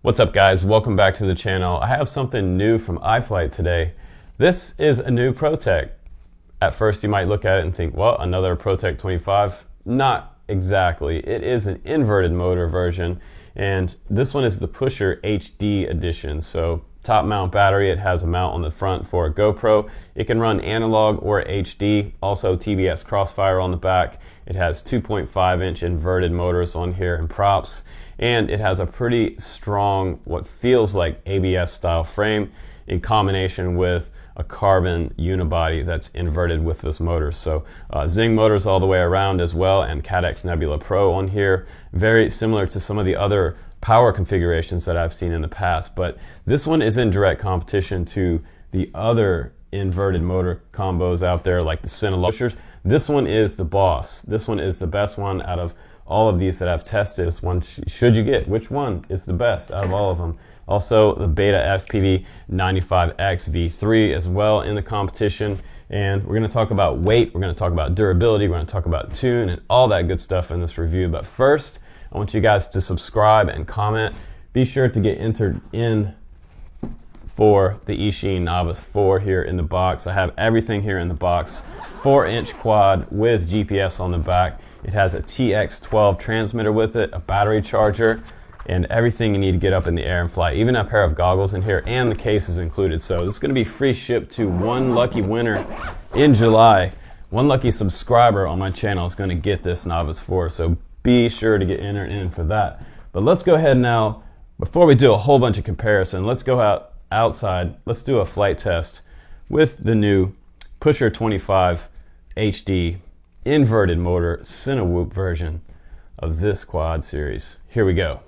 What's up guys, welcome back to the channel. I have something new from iFlight today. This is a new ProTech. At first you might look at it and think, well, another ProTech 25. Not exactly. It is an inverted motor version, and this one is the Pusher HD edition. So top mount battery, it has a mount on the front for a GoPro. It can run analog or HD, also TBS Crossfire on the back. It has 2.5-inch inverted motors on here and props, and it has a pretty strong, what feels like ABS style frame in combination with a carbon unibody that's inverted with this motor. So Zing motors all the way around as well, and Cadex Nebula Pro on here. Very similar to some of the other power configurations that I've seen in the past, but this one is in direct competition to the other inverted motor combos out there like the Synology. This one is the boss. This one is the best one out of all of these that I've tested. This one should you get. Which one is the best out of all of them? Also the Beta FPV 95X V3 as well in the competition. And we're going to talk about weight, we're going to talk about durability, we're going to talk about tune and all that good stuff in this review. But first, I want you guys to subscribe and comment. Be sure to get entered in for the Eachine Novice 4 here in the box. I have everything here in the box. 4-inch quad with GPS on the back. It has a TX12 transmitter with it, a battery charger, and everything you need to get up in the air and fly. Even a pair of goggles in here, and the case is included. So this is going to be free shipped to one lucky winner in July. One lucky subscriber on my channel is going to get this Novice 4. So be sure to get entered in for that. But let's go ahead now, before we do a whole bunch of comparison, let's go outside, let's do a flight test with the new Pusher 25 HD inverted motor Cinewhoop version of this quad series. Here we go.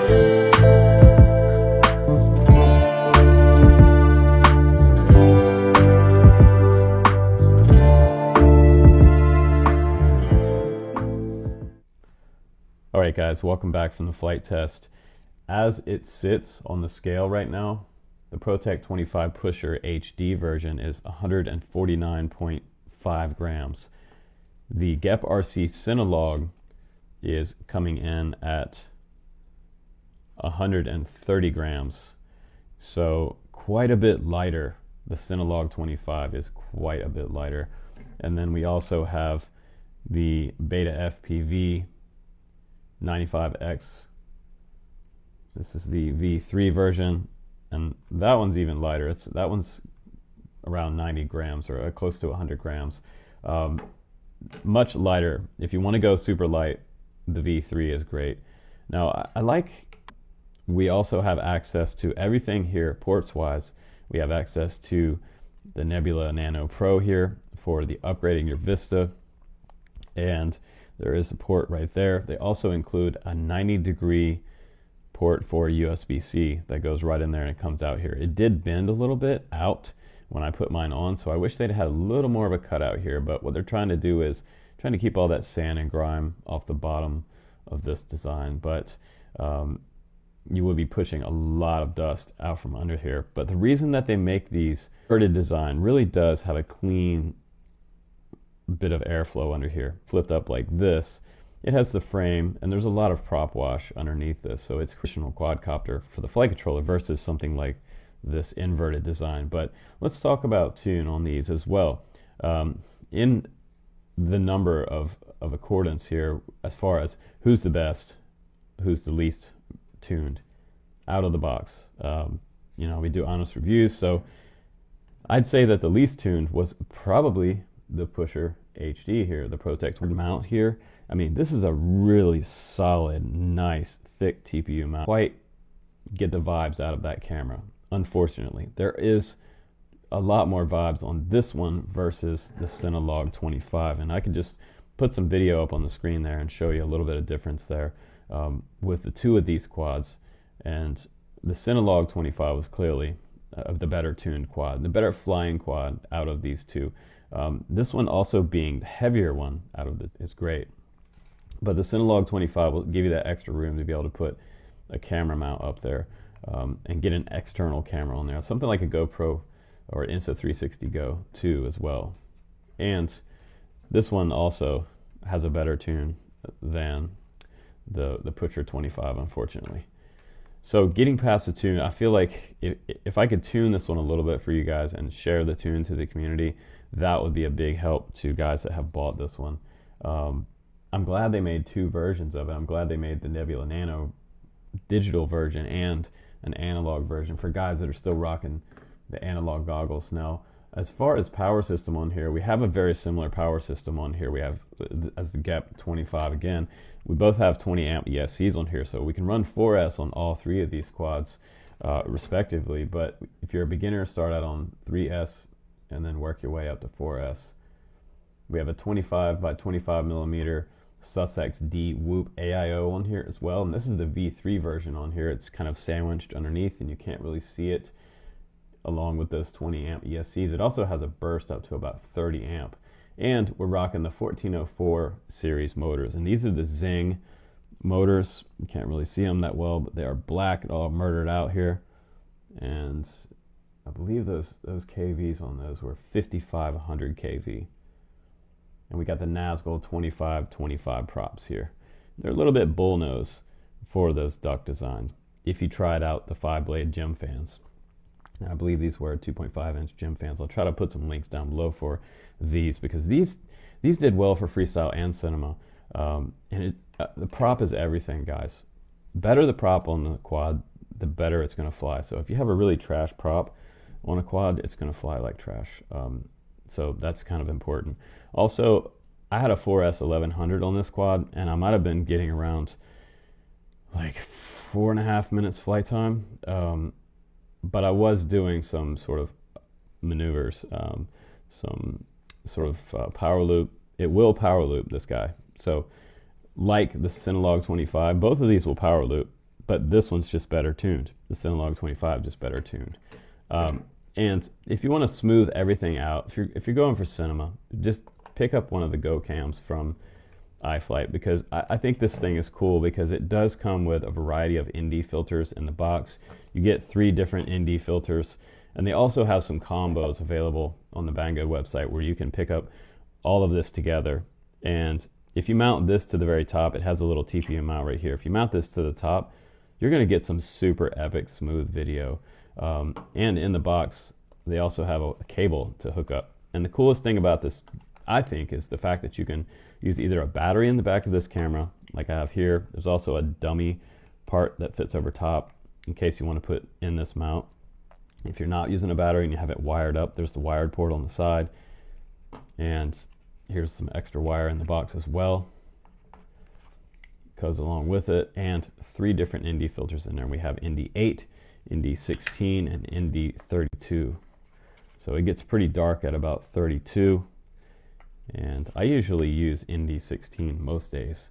All right, guys, welcome back from the flight test. As it sits on the scale right now, the ProTech 25 Pusher HD version is 149.5 grams. The GEP RC Cinelog is coming in at 130 grams. So quite a bit lighter. The Cinelog 25 is quite a bit lighter. And then we also have the Beta FPV 95X. This is the V3 version, and that one's even lighter. That one's around 90 grams or close to 100 grams. Much lighter. If you want to go super light, the V3 is great. Now, we also have access to everything here ports-wise. We have access to the Nebula Nano Pro here for the upgrading your Vista, and there is a port right there. They also include a 90-degree port for USB-C that goes right in there and it comes out here. It did bend a little bit out when I put mine on, so I wish they'd had a little more of a cutout here, but what they're trying to do is trying to keep all that sand and grime off the bottom of this design, but you would be pushing a lot of dust out from under here. But the reason that they make these inverted design really does have a clean bit of airflow under here, flipped up like this. It has the frame, and there's a lot of prop wash underneath this, so it's a traditional quadcopter for the flight controller versus something like this inverted design. But let's talk about tune on these as well. In the number of accordance here, as far as who's the best, who's the least tuned, out of the box. We do honest reviews, so I'd say that the least tuned was probably the Pusher HD here, the ProTech mount here. I mean, this is a really solid, nice, thick TPU mount. Quite get the vibes out of that camera. Unfortunately, there is a lot more vibes on this one versus the Cinelog 25, and I could just put some video up on the screen there and show you a little bit of difference there with the two of these quads. And the Cinelog 25 was clearly the better tuned quad, the better flying quad out of these two. This one also being the heavier one out of is great, but the Cinelog 25 will give you that extra room to be able to put a camera mount up there and get an external camera on there, something like a GoPro or Insta360 Go 2 as well. And this one also has a better tune than the Pusher 25, unfortunately. So getting past the tune, I feel like if I could tune this one a little bit for you guys and share the tune to the community, that would be a big help to guys that have bought this one. I'm glad they made two versions of it. I'm glad they made the Nebula Nano digital version and an analog version for guys that are still rocking the analog goggles. Now, as far as power system on here, we have a very similar power system on here. We have, as the GEP 25 again, we both have 20 amp ESCs on here, so we can run 4S on all three of these quads respectively. But if you're a beginner, start out on 3S and then work your way up to 4S. We have a 25 by 25 millimeter Sussex D Whoop AIO on here as well, and this is the V3 version on here. It's kind of sandwiched underneath and you can't really see it along with those 20 amp ESCs. It also has a burst up to about 30 amp. And we're rocking the 1404 series motors, and these are the Zing motors. You can't really see them that well, but they are black, all murdered out here. And I believe those KVs on those were 5500 KV. And we got the Nazgul 2525 props here. They're a little bit bullnose for those duck designs. If you tried out the 5-blade Gem fans, and I believe these were 2.5-inch Gem fans. I'll try to put some links down below for these, because these did well for freestyle and cinema. And the prop is everything, guys. Better the prop on the quad, the better it's going to fly. So if you have a really trash prop on a quad, it's going to fly like trash. So that's kind of important. Also, I had a 4S 1100 on this quad, and I might have been getting around like 4.5 minutes flight time. But I was doing some sort of maneuvers, some sort of power loop. It will power loop, this guy. So like the Cinelog 25, both of these will power loop. but this one's just better tuned. The Cinelog 25 just better tuned. And if you want to smooth everything out, if you're going for cinema, just pick up one of the Go Cams from iFlight, because I think this thing is cool because it does come with a variety of ND filters in the box. You get 3 different ND filters, and they also have some combos available on the Banggood website where you can pick up all of this together. And if you mount this to the very top, it has a little TPU mount right here. If you mount this to the top, you're going to get some super epic smooth video. And in the box, they also have a cable to hook up. And the coolest thing about this, I think, is the fact that you can use either a battery in the back of this camera, like I have here. There's also a dummy part that fits over top in case you want to put in this mount. If you're not using a battery and you have it wired up, there's the wired port on the side. And here's some extra wire in the box as well. Goes along with it. And 3 different ND filters in there. We have ND 8, ND 16, and ND 32. So it gets pretty dark at about 32. And I usually use ND 16 most days.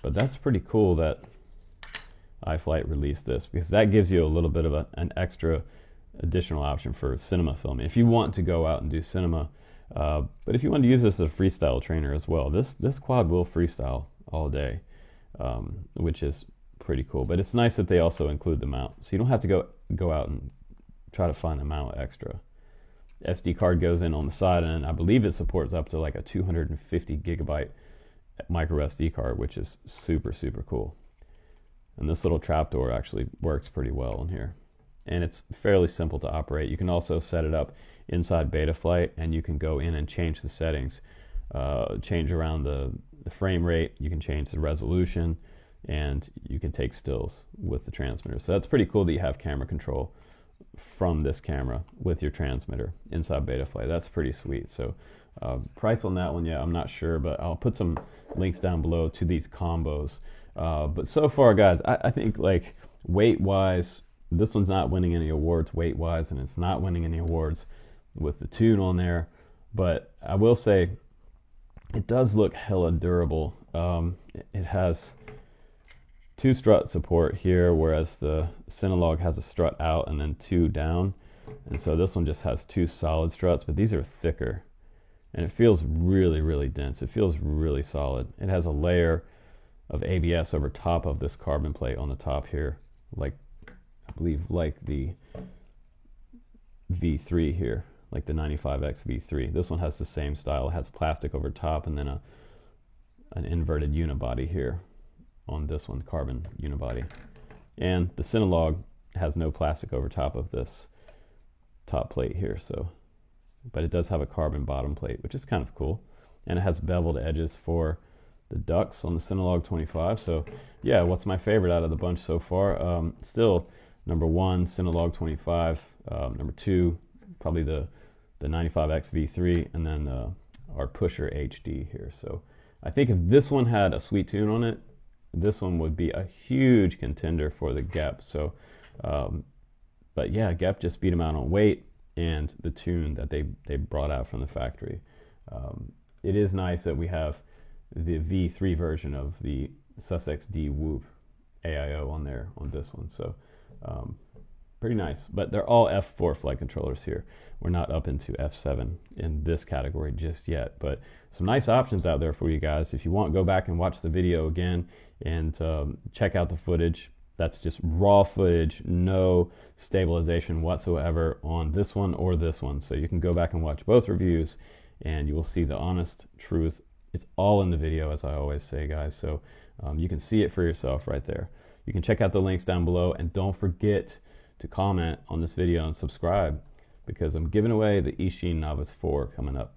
But that's pretty cool that iFlight released this, because that gives you a little bit of an extra additional option for cinema filming if you want to go out and do cinema. But if you want to use this as a freestyle trainer as well, this quad will freestyle all day, which is pretty cool. But it's nice that they also include the mount, so you don't have to go out and try to find the mount extra. SD card goes in on the side, and I believe it supports up to like a 250 gigabyte micro SD card, which is super, super cool. And this little trapdoor actually works pretty well in here. And it's fairly simple to operate. You can also set it up inside Betaflight, and you can go in and change the settings, change around the frame rate, you can change the resolution, and you can take stills with the transmitter. So that's pretty cool that you have camera control from this camera with your transmitter inside Betaflight. That's pretty sweet. So price on that one, yeah, I'm not sure, but I'll put some links down below to these combos. But so far, guys, I think like weight-wise, this one's not winning any awards weight-wise, and it's not winning any awards with the tune on there. But I will say it does look hella durable. It has 2 strut support here, whereas the Cinelog has a strut out and then 2 down. And so this one just has 2 solid struts, but these are thicker. And it feels really, really dense. It feels really solid. It has a layer of ABS over top of this carbon plate on the top here, like I believe like the V3 here, like the 95X V3. This one has the same style. It has plastic over top and then an inverted unibody here on this one, carbon unibody. And the Cinelog has no plastic over top of this top plate here, so, but it does have a carbon bottom plate, which is kind of cool. And it has beveled edges for the ducts on the Cinelog 25. So yeah, what's my favorite out of the bunch so far? Still number 1, Cinelog 25. Number 2, probably the 95X V3, and then our Pusher HD here. So I think if this one had a sweet tune on it, this one would be a huge contender for the Gep. So, but yeah, Gep just beat them out on weight and the tune that they brought out from the factory. It is nice that we have the V3 version of the Sussex D Whoop AIO on there on this one. So pretty nice, but they're all F4 flight controllers here. We're not up into F7 in this category just yet, but some nice options out there for you guys. If you want, go back and watch the video again and check out the footage. That's just raw footage, no stabilization whatsoever on this one or this one. So you can go back and watch both reviews and you will see the honest truth. It's all in the video, as I always say, guys. So you can see it for yourself right there. You can check out the links down below, and don't forget to comment on this video and subscribe, because I'm giving away the Eachine Novice 4 coming up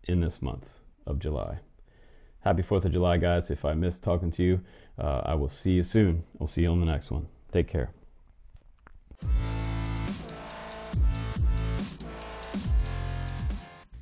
in this month of July. Happy 4th of July, guys. If I missed talking to you, I will see you soon. I'll see you on the next one. Take care.